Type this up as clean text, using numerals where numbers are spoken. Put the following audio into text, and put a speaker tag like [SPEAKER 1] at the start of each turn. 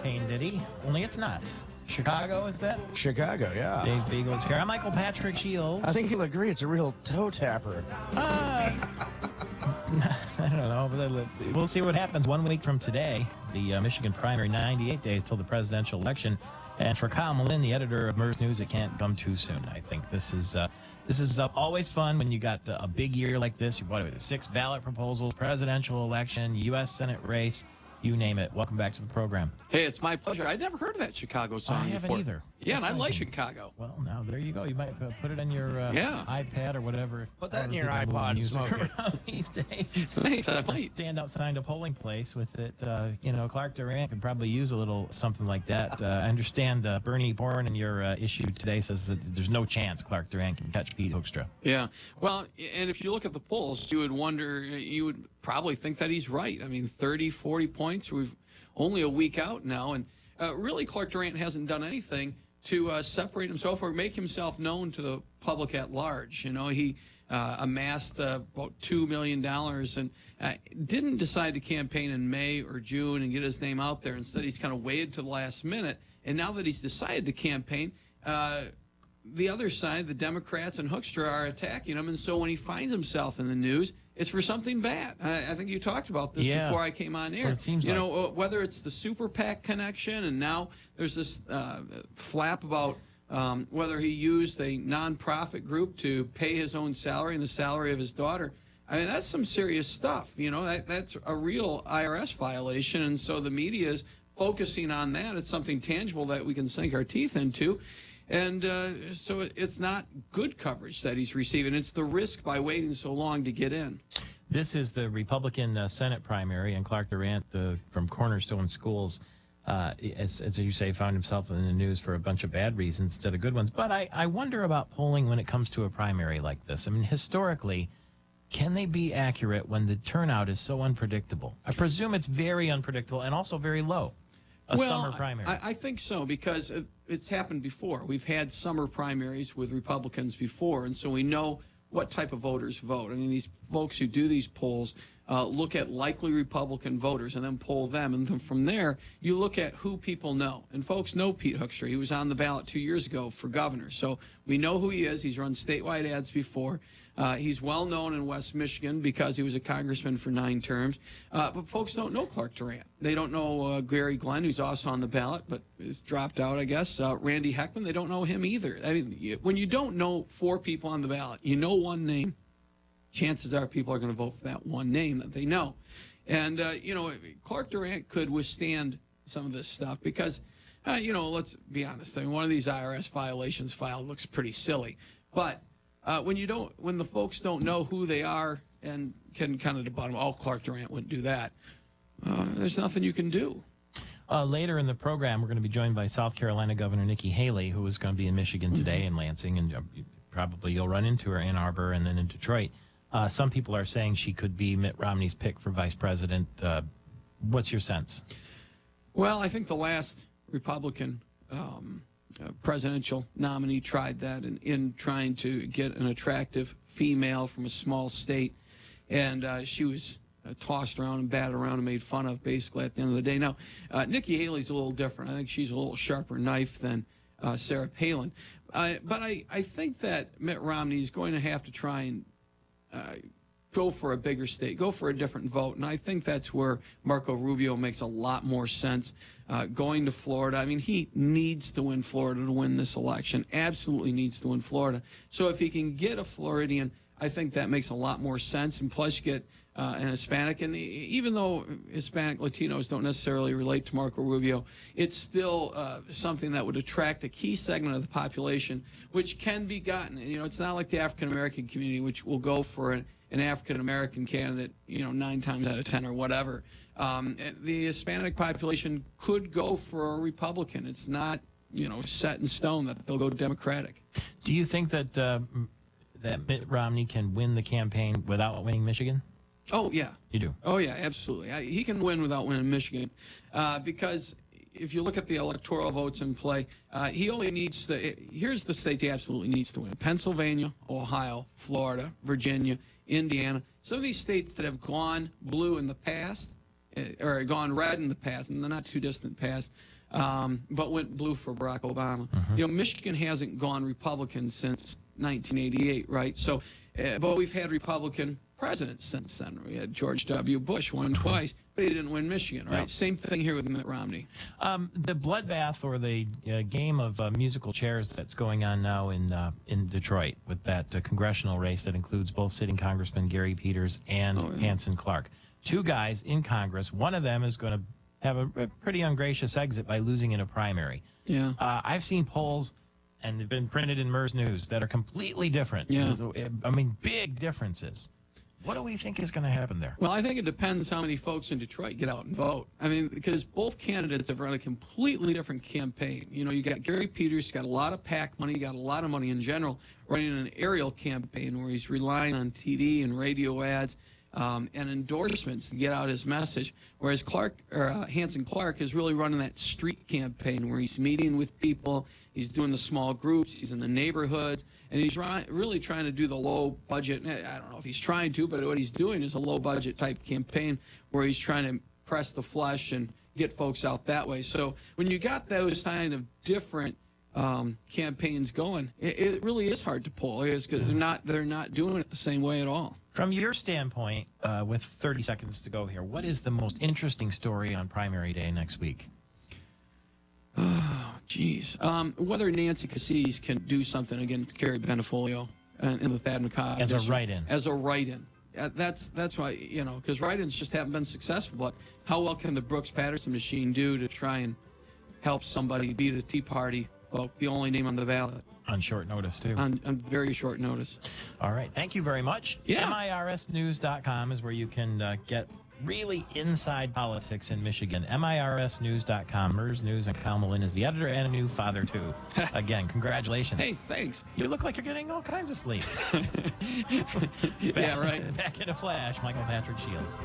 [SPEAKER 1] campaign, did he? Only it's not. Chicago, is that?
[SPEAKER 2] Chicago, yeah.
[SPEAKER 1] Dave Beagle's here. I'm Michael Patrick Shiels.
[SPEAKER 2] I think you'll agree it's a real toe tapper.
[SPEAKER 1] I don't know. But we'll see what happens 1 week from today. The Michigan primary, 98 days till the presidential election. And for Kyle Melinn, the editor of MIRS News, it can't come too soon. I think this is always fun when you got a big year like this. What was it? 6 ballot proposals, presidential election, U.S. Senate race. You name it. Welcome back to the program.
[SPEAKER 3] Hey, it's my pleasure. I'd never heard of that Chicago song
[SPEAKER 1] I haven't
[SPEAKER 3] before.
[SPEAKER 1] either.
[SPEAKER 3] Yeah,
[SPEAKER 1] That's
[SPEAKER 3] and I like
[SPEAKER 1] amazing.
[SPEAKER 3] Chicago.
[SPEAKER 1] Well, now there you go. You might put it on your iPad or whatever.
[SPEAKER 2] Put that in your iPod and smoke it.
[SPEAKER 1] These days.
[SPEAKER 3] Thanks, I might.
[SPEAKER 1] Stand outside a polling place with it. Clark Durant could probably use a little something like that. I understand Bernie Bourne in your issue today says that there's no chance Clark Durant can catch Pete Hoekstra.
[SPEAKER 3] Yeah. Well, and if you look at the polls, you would probably think that he's right. I mean, 30, 40 points. We've only a week out now. And really, Clark Durant hasn't done anything to separate himself or make himself known to the public at large. You know, he amassed about $2 million and didn't decide to campaign in May or June and get his name out there. Instead, he's kind of waited to the last minute. And now that he's decided to campaign, the other side, the Democrats and Hoekstra, are attacking him. And so when he finds himself in the news, it's for something bad. I think you talked about this before I came on air.
[SPEAKER 1] It seems
[SPEAKER 3] you know, whether it's the Super PAC connection, and now there's this flap about whether he used a nonprofit group to pay his own salary and the salary of his daughter. I mean, that's some serious stuff. You know, that's a real IRS violation, and so the media is focusing on that. It's something tangible that we can sink our teeth into. And so it's not good coverage that he's receiving. It's the risk by waiting so long to get in.
[SPEAKER 1] This is the Republican Senate primary, and Clark Durant from Cornerstone Schools, as you say, found himself in the news for a bunch of bad reasons instead of good ones. But I wonder about polling when it comes to a primary like this. I mean, historically, can they be accurate when the turnout is so unpredictable? I presume it's very unpredictable and also very low. Summer primary.
[SPEAKER 3] I think so, because it's happened before. We've had summer primaries with Republicans before, and so we know what type of voters vote. I mean, these folks who do these polls look at likely Republican voters and then poll them, and then from there, you look at who people know. And folks know Pete Hoekstra. He was on the ballot 2 years ago for governor, so we know who he is. He's run statewide ads before. He's well known in West Michigan because he was a congressman for 9 terms. But folks don't know Clark Durant. They don't know Gary Glenn, who's also on the ballot, but is dropped out, I guess. Randy Heckman, they don't know him either. I mean, when you don't know 4 people on the ballot, you know one name, chances are people are going to vote for that one name that they know. And, Clark Durant could withstand some of this stuff because, let's be honest. I mean, one of these IRS violations filed looks pretty silly. But when the folks don't know who they are and can kind of debut them, Clark Durant wouldn't do that, there's nothing you can do.
[SPEAKER 1] Later in the program, we're going to be joined by South Carolina Governor Nikki Haley, who is going to be in Michigan today in Lansing, and probably you'll run into her in Ann Arbor and then in Detroit. Some people are saying she could be Mitt Romney's pick for vice president. What's your sense?
[SPEAKER 3] Well, I think the last Republican presidential nominee tried that in trying to get an attractive female from a small state, and she was tossed around and batted around and made fun of basically at the end of the day. Now, Nikki Haley's a little different. I think she's a little sharper knife than Sarah Palin. But I think that Mitt Romney is going to have to try and go for a bigger state, go for a different vote. And I think that's where Marco Rubio makes a lot more sense. Going to Florida, I mean, he needs to win Florida to win this election, absolutely needs to win Florida. So if he can get a Floridian, I think that makes a lot more sense. And plus, you get an Hispanic. And even though Hispanic Latinos don't necessarily relate to Marco Rubio, it's still something that would attract a key segment of the population, which can be gotten. And, it's not like the African-American community, which will go for an African-American candidate, 9 times out of 10 or whatever. The Hispanic population could go for a Republican. It's not, set in stone that they'll go Democratic.
[SPEAKER 1] Do you think that that Mitt Romney can win the campaign without winning Michigan?
[SPEAKER 3] Oh, yeah.
[SPEAKER 1] You do?
[SPEAKER 3] Oh, yeah, absolutely. He can win without winning Michigan because if you look at the electoral votes in play, he only needs to – here's the states he absolutely needs to win: Pennsylvania, Ohio, Florida, Virginia, Indiana. Some of these states that have gone blue in the past, or gone red in the past, in the not too distant past, but went blue for Barack Obama. Michigan hasn't gone Republican since 1988, right? So, but we've had Republican presidents since then. We had George W. Bush, won twice, but he didn't win Michigan, right? Yep. Same thing here with Mitt Romney.
[SPEAKER 1] The bloodbath or the game of musical chairs that's going on now in Detroit with that congressional race that includes both sitting Congressman Gary Peters and Hanson Clark. Two guys in Congress. One of them is going to have a pretty ungracious exit by losing in a primary.
[SPEAKER 3] Yeah.
[SPEAKER 1] I've seen polls, and they've been printed in MIRS News, that are completely different.
[SPEAKER 3] Yeah.
[SPEAKER 1] I mean, big differences. What do we think is going to happen there?
[SPEAKER 3] Well, I think it depends how many folks in Detroit get out and vote. I mean, because both candidates have run a completely different campaign. You got Gary Peters, got a lot of PAC money, got a lot of money in general, running an aerial campaign where he's relying on TV and radio ads and endorsements to get out his message. Whereas Hanson Clark is really running that street campaign where he's meeting with people, he's doing the small groups, he's in the neighborhoods, and he's really trying to do the low budget. I don't know if he's trying to, but what he's doing is a low budget type campaign where he's trying to press the flesh and get folks out that way. So when you got those kind of different campaigns going, it really is hard to pull, because they're not doing it the same way at all.
[SPEAKER 1] From your standpoint, with 30 seconds to go here, what is the most interesting story on primary day next week?
[SPEAKER 3] Oh, geez. Whether Nancy Cassis can do something against Carrie Benefolio in the Thad McCobb
[SPEAKER 1] as a write-in.
[SPEAKER 3] As a write-in. That's why, because write-ins just haven't been successful. But how well can the Brooks-Patterson machine do to try and help somebody beat a Tea Party vote, the only name on the ballot?
[SPEAKER 1] On short notice, too.
[SPEAKER 3] On very short notice.
[SPEAKER 1] All right. Thank you very much.
[SPEAKER 3] Yeah.
[SPEAKER 1] MIRSnews.com is where you can get really inside politics in Michigan. MIRSnews.com. MIRS News, and Kyle Melinn is the editor and a new father, too. Again, congratulations.
[SPEAKER 3] Hey, thanks.
[SPEAKER 1] You look like you're getting all kinds of sleep.
[SPEAKER 3] Yeah, right.
[SPEAKER 1] Back in a flash, Michael Patrick Shiels.